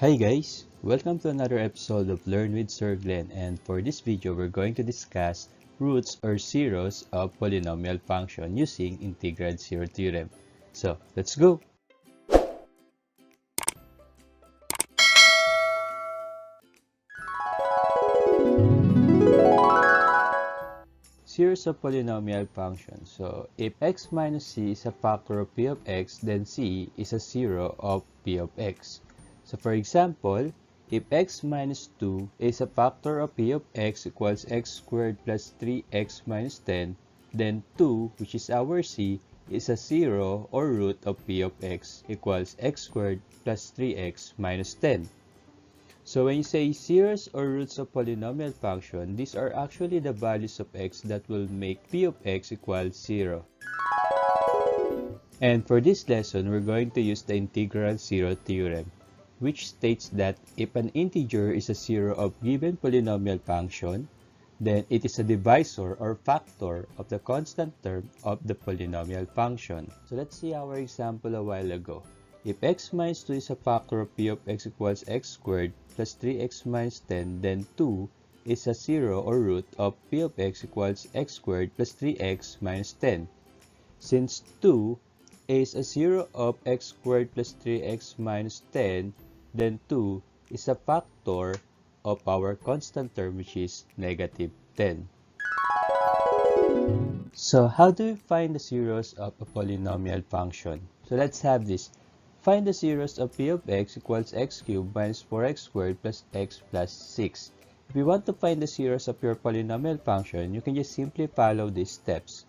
Hi guys! Welcome to another episode of Learn with Sir Glenn, and for this video we're going to discuss roots or zeros of polynomial function using integral zero theorem. So let's go! Series of polynomial functions. So if x minus c is a factor of p of x, then c is a zero of p of x. So for example, if x minus 2 is a factor of p of x equals x squared plus 3x minus 10, then 2, which is our c, is a zero or root of p of x equals x squared plus 3x minus 10. So when you say zeros or roots of polynomial function, these are actually the values of x that will make p of x equal 0. And for this lesson, we're going to use the integral zero theorem, which states that if an integer is a zero of given polynomial function, then it is a divisor or factor of the constant term of the polynomial function. So let's see our example a while ago. If x minus 2 is a factor of p of x equals x squared plus 3x minus 10, then 2 is a zero or root of p of x equals x squared plus 3x minus 10. Since 2 is a zero of x squared plus 3x minus 10, then 2 is a factor of our constant term, which is negative 10. So how do we find the zeros of a polynomial function? So let's have this. Find the zeros of p of x equals x cubed minus 4x squared plus x plus 6. If you want to find the zeros of your polynomial function, you can just simply follow these steps.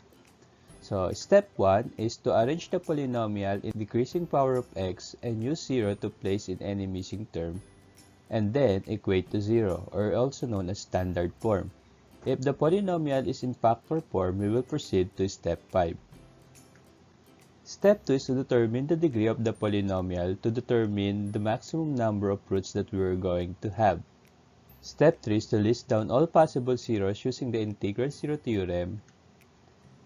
So step 1 is to arrange the polynomial in decreasing power of x and use 0 to place in any missing term, and then equate to 0, or also known as standard form. If the polynomial is in factor form, we will proceed to step 5. Step 2 is to determine the degree of the polynomial to determine the maximum number of roots that we are going to have. Step 3 is to list down all possible zeros using the integral zero theorem.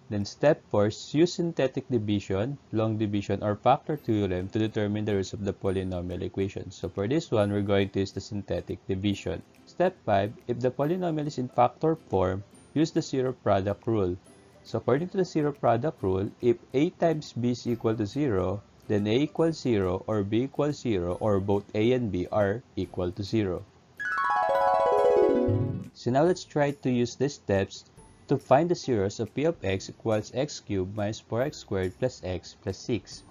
Then step 4 is use synthetic division, long division, or factor theorem to determine the roots of the polynomial equation. So for this one, we're going to use the synthetic division. Step 5, if the polynomial is in factor form, use the zero product rule. So according to the zero product rule, if a times b is equal to 0, then a equals 0 or b equals 0 or both a and b are equal to 0. So now let's try to use these steps to find the zeros of p of x equals x cubed minus 4x squared plus x plus 6.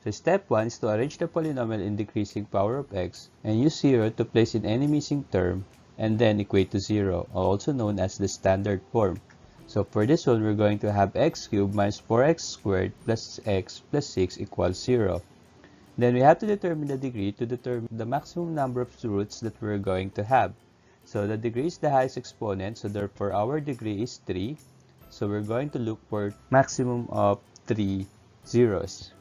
So step 1 is to arrange the polynomial in decreasing power of x and use 0 to place in any missing term and then equate to 0, also known as the standard form. So for this one, we're going to have x cubed minus 4x squared plus x plus 6 equals 0. Then we have to determine the degree to determine the maximum number of roots that we're going to have. So the degree is the highest exponent, so therefore our degree is 3. So we're going to look for maximum of 3 zeros.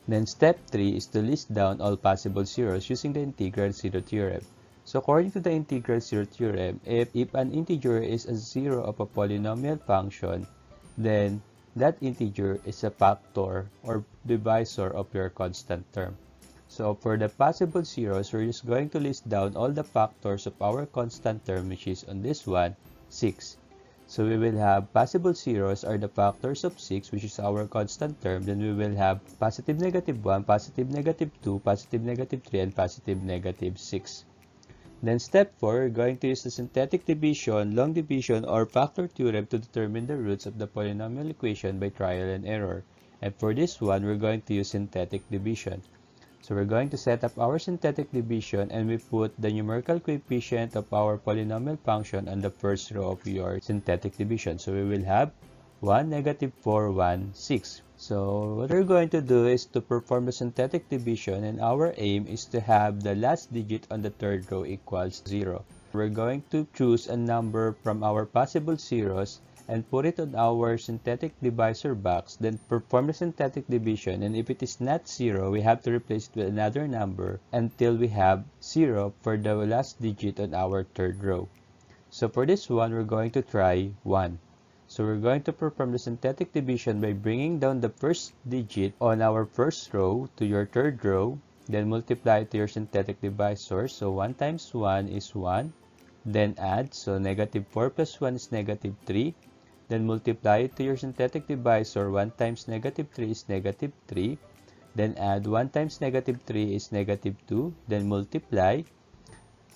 Then step 3 is to list down all possible zeros using the integral zero theorem. So according to the integral zero theorem, if an integer is a zero of a polynomial function, then that integer is a factor or divisor of your constant term. So for the possible zeros, we're just going to list down all the factors of our constant term, which is on this one, 6. So we will have possible zeros are the factors of 6, which is our constant term. Then we will have positive negative 1, positive negative 2, positive negative 3, and positive negative 6. Then step 4, we're going to use the synthetic division, long division, or factor theorem to determine the roots of the polynomial equation by trial and error. And for this one, we're going to use synthetic division. So we're going to set up our synthetic division and we put the numerical coefficient of our polynomial function on the first row of your synthetic division. So we will have 1, negative 4, 1, 6. So what we're going to do is to perform the synthetic division, and our aim is to have the last digit on the third row equals 0. We're going to choose a number from our possible zeros and put it on our synthetic divisor box, then perform the synthetic division, and if it is not 0, we have to replace it with another number until we have 0 for the last digit on our third row. So for this one, we're going to try 1. So we're going to perform the synthetic division by bringing down the first digit on our first row to your third row, then multiply it to your synthetic divisor. So 1 times 1 is 1, then add, so negative 4 plus 1 is negative 3, then multiply it to your synthetic divisor. 1 times negative 3 is negative 3, then add 1 times negative 3 is negative 2, then multiply.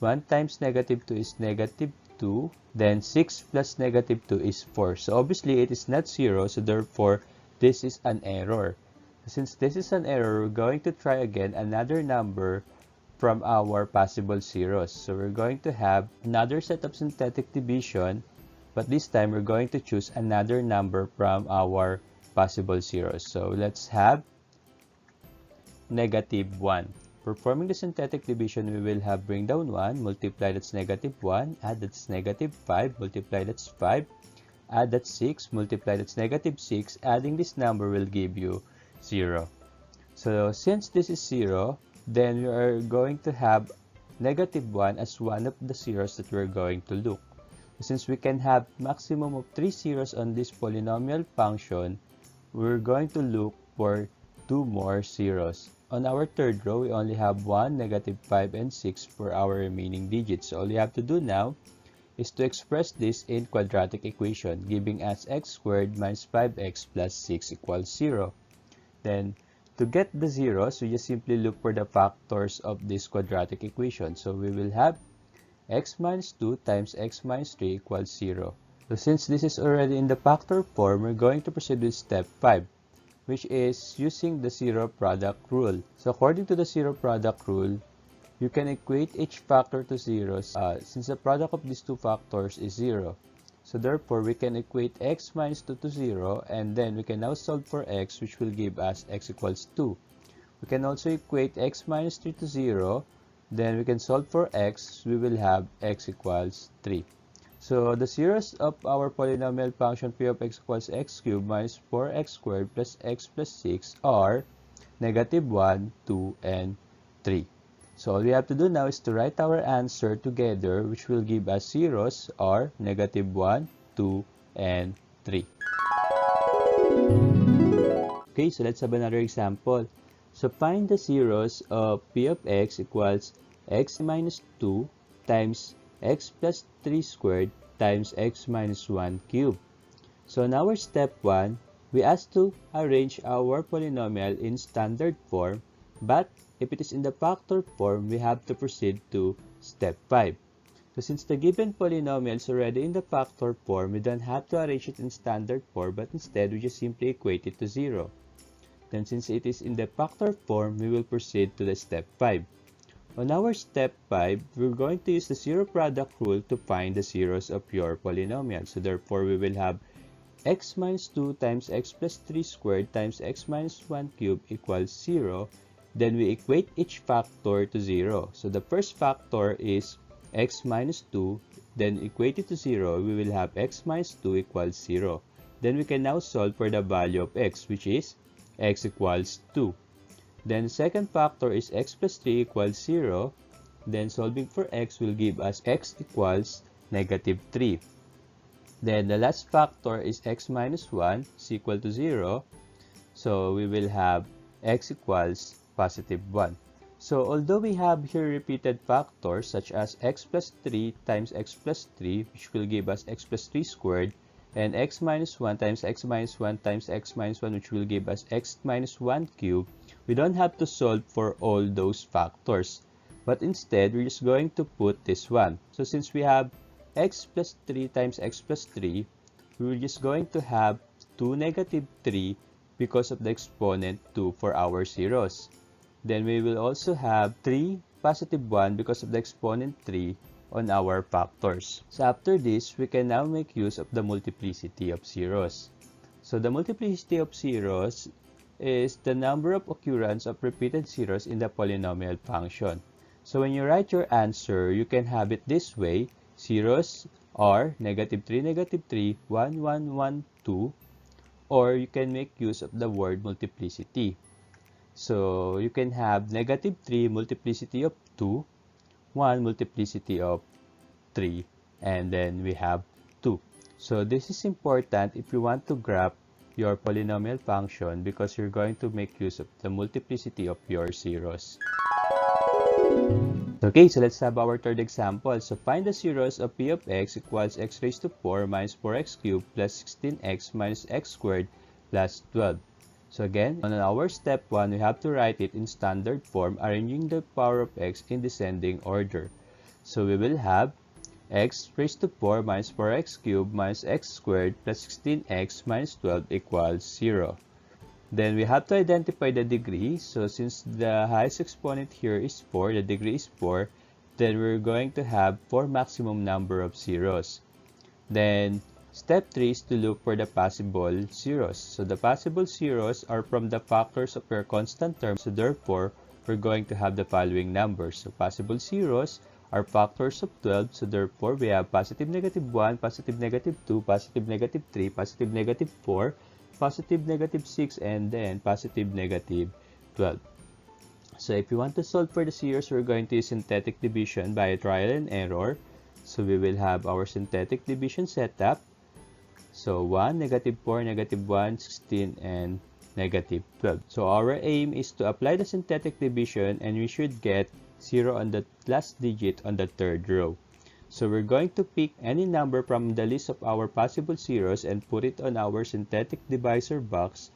1 times negative 2 is negative 2, then 6 plus negative 2 is 4. So obviously it is not 0, so therefore this is an error. Since this is an error, we're going to try again another number from our possible zeros. So we're going to have another set of synthetic division, but this time we're going to choose another number from our possible zeros. So let's have negative 1. Performing the synthetic division, we will have bring down 1, multiply, that's negative 1, add, that's negative 5, multiply, that's 5, add, that's 6, multiply, that's negative 6, adding this number will give you 0. So since this is 0, then we are going to have negative 1 as one of the zeros that we're going to look. Since we can have maximum of 3 zeros on this polynomial function, we're going to look for 2 more zeros. On our third row, we only have 1, negative 5, and 6 for our remaining digits. So all you have to do now is to express this in quadratic equation, giving us x squared minus 5x plus 6 equals 0. Then, to get the zeros, we just simply look for the factors of this quadratic equation. So we will have x minus 2 times x minus 3 equals 0. So since this is already in the factor form, we're going to proceed with step 5. Which is using the zero product rule. So according to the zero product rule, you can equate each factor to zeros since the product of these two factors is 0. So therefore, we can equate x minus 2 to 0, and then we can now solve for x, which will give us x equals 2. We can also equate x minus 3 to 0, then we can solve for x, we will have x equals 3. So the zeros of our polynomial function p of x equals x cubed minus 4x squared plus x plus 6 are negative 1, 2, and 3. So all we have to do now is to write our answer together, which will give us zeros are negative 1, 2, and 3. Okay, so let's have another example. So find the zeros of p of x equals x minus 2 times x plus 3 squared times x minus 1 cubed. So in our step 1, we ask to arrange our polynomial in standard form, but if it is in the factor form, we have to proceed to step 5. So since the given polynomial is already in the factor form, we don't have to arrange it in standard form, but instead we just simply equate it to 0. Then since it is in the factor form, we will proceed to the step 5. On our step 5, we're going to use the zero product rule to find the zeros of your polynomial. So therefore, we will have x minus 2 times x plus 3 squared times x minus 1 cubed equals 0. Then we equate each factor to 0. So the first factor is x minus 2. Then equate it to 0, we will have x minus 2 equals 0. Then we can now solve for the value of x, which is x equals 2. Then the second factor is x plus 3 equals 0. Then solving for x will give us x equals negative 3. Then the last factor is x minus 1 is equal to 0. So we will have x equals positive 1. So although we have here repeated factors such as x plus 3 times x plus 3, which will give us x plus 3 squared, and x minus 1 times x minus 1 times x minus 1, which will give us x minus 1 cubed, we don't have to solve for all those factors, but instead we're just going to put this one. So since we have x plus 3 times x plus 3, we're just going to have 2 negative 3 because of the exponent 2 for our zeros. Then we will also have 3 positive 1 because of the exponent 3 on our factors. So after this, we can now make use of the multiplicity of zeros. So the multiplicity of zeros is the number of occurrence of repeated zeros in the polynomial function. So when you write your answer, you can have it this way. Zeros are negative 3, 1, 1, 1, 2, or you can make use of the word multiplicity. So you can have negative 3 multiplicity of 2, 1 multiplicity of 3, and then we have 2. So this is important if you want to graph your polynomial function because you're going to make use of the multiplicity of your zeros. Okay, so let's have our third example. So find the zeros of p of x equals x raised to 4 minus 4x cubed plus 16x minus x squared plus 12. So again, on our step 1, we have to write it in standard form, arranging the power of x in descending order. So we will have x raised to 4 minus 4x cubed minus x squared plus 16x minus 12 equals 0. Then we have to identify the degree. So since the highest exponent here is 4, the degree is 4, then we're going to have 4 maximum number of zeros. Then step 3 is to look for the possible zeros. So the possible zeros are from the factors of your constant term. So therefore, we're going to have the following numbers. So possible zeros are factors of 12. So therefore, we have positive negative 1, positive negative 2, positive negative 3, positive negative 4, positive negative 6, and then positive negative 12. So if you want to solve for the zeros, we're going to use synthetic division by trial and error. So we will have our synthetic division setup. So 1, negative 4, negative 1, 16, and negative 12. So our aim is to apply the synthetic division, and we should get 0 on the last digit on the third row. So we're going to pick any number from the list of our possible zeros and put it on our synthetic divisor box.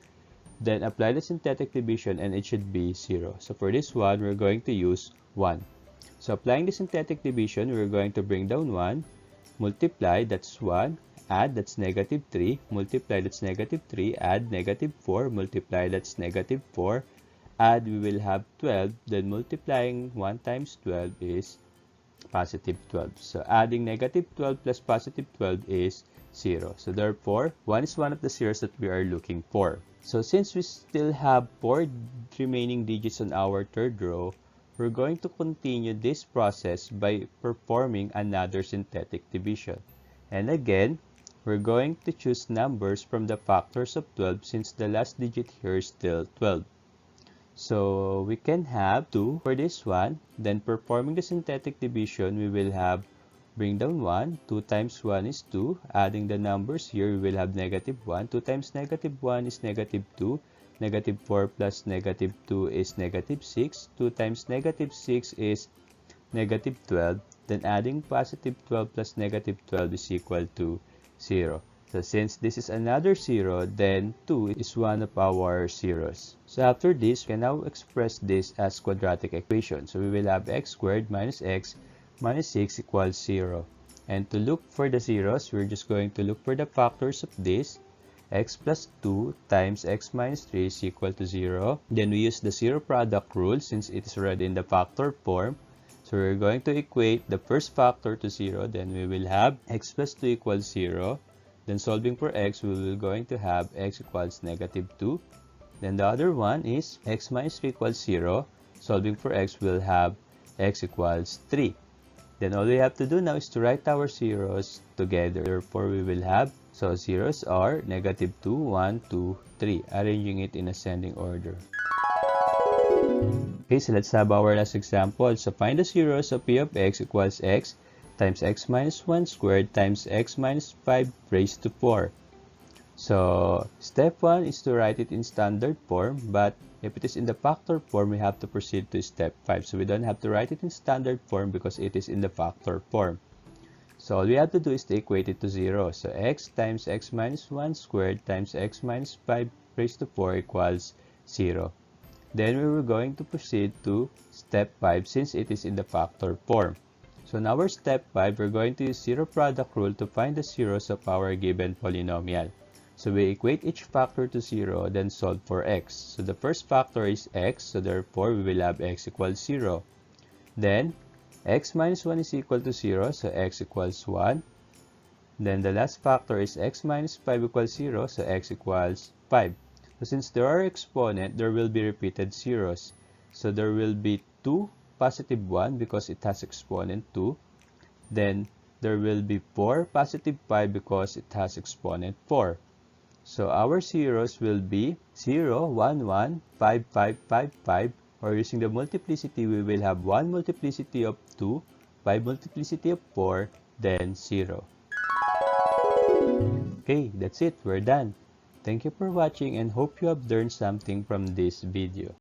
Then apply the synthetic division and it should be 0. So for this one, we're going to use 1. So applying the synthetic division, we're going to bring down 1, multiply, that's 1, add, that's negative 3, multiply, that's negative 3, add negative 4, multiply, that's negative 4, add, we will have 12, then multiplying 1 times 12 is positive 12. So adding negative 12 plus positive 12 is 0. So therefore, 1 is one of the zeros that we are looking for. So since we still have 4 remaining digits on our third row, we're going to continue this process by performing another synthetic division. And again, we're going to choose numbers from the factors of 12 since the last digit here is still 12. So we can have 2 for this one. Then performing the synthetic division, we will have bring down 1. 2 times 1 is 2. Adding the numbers here, we will have negative 1. 2 times negative 1 is negative 2. Negative 4 plus negative 2 is negative 6. 2 times negative 6 is negative 12. Then adding positive 12 plus negative 12 is equal to 0. So since this is another 0, then 2 is one of our zeros. So after this, we can now express this as quadratic equation. So we will have x squared minus x minus 6 equals 0. And to look for the zeros, we're just going to look for the factors of this. X plus 2 times x minus 3 is equal to 0. Then we use the zero product rule since it is already in the factor form. So we're going to equate the first factor to 0. Then we will have x plus 2 equals 0. Then solving for x, we will going to have x equals negative 2. Then the other one is x minus 3 equals 0. Solving for x, we'll have x equals 3. Then all we have to do now is to write our zeros together. Therefore, we will have, so zeros are negative 2, 1, 2, 3, arranging it in ascending order. Okay, so let's have our last example. So find the zeros of p of x equals x times x minus 1 squared times x minus 5 raised to 4. So step 1 is to write it in standard form, but if it is in the factor form, we have to proceed to step 5. So we don't have to write it in standard form because it is in the factor form. So all we have to do is to equate it to 0. So x times x minus 1 squared times x minus 5 raised to 4 equals 0. Then we were going to proceed to step 5 since it is in the factor form. So in our step 5, we're going to use zero product rule to find the zeros of our given polynomial. So we equate each factor to 0, then solve for x. So the first factor is x, so therefore we will have x equals 0. Then x minus 1 is equal to 0, so x equals 1. Then the last factor is x minus 5 equals 0, so x equals 5. So since there are exponents, there will be repeated zeros. So there will be 2 positive 1 because it has exponent 2. Then there will be 4 positive 5 because it has exponent 4. So our zeros will be 0, 1, 1, 5, 5, 5, 5. Or using the multiplicity, we will have 1 multiplicity of 2, 5 multiplicity of 4, then 0. Okay, that's it. We're done. Thank you for watching and hope you have learned something from this video.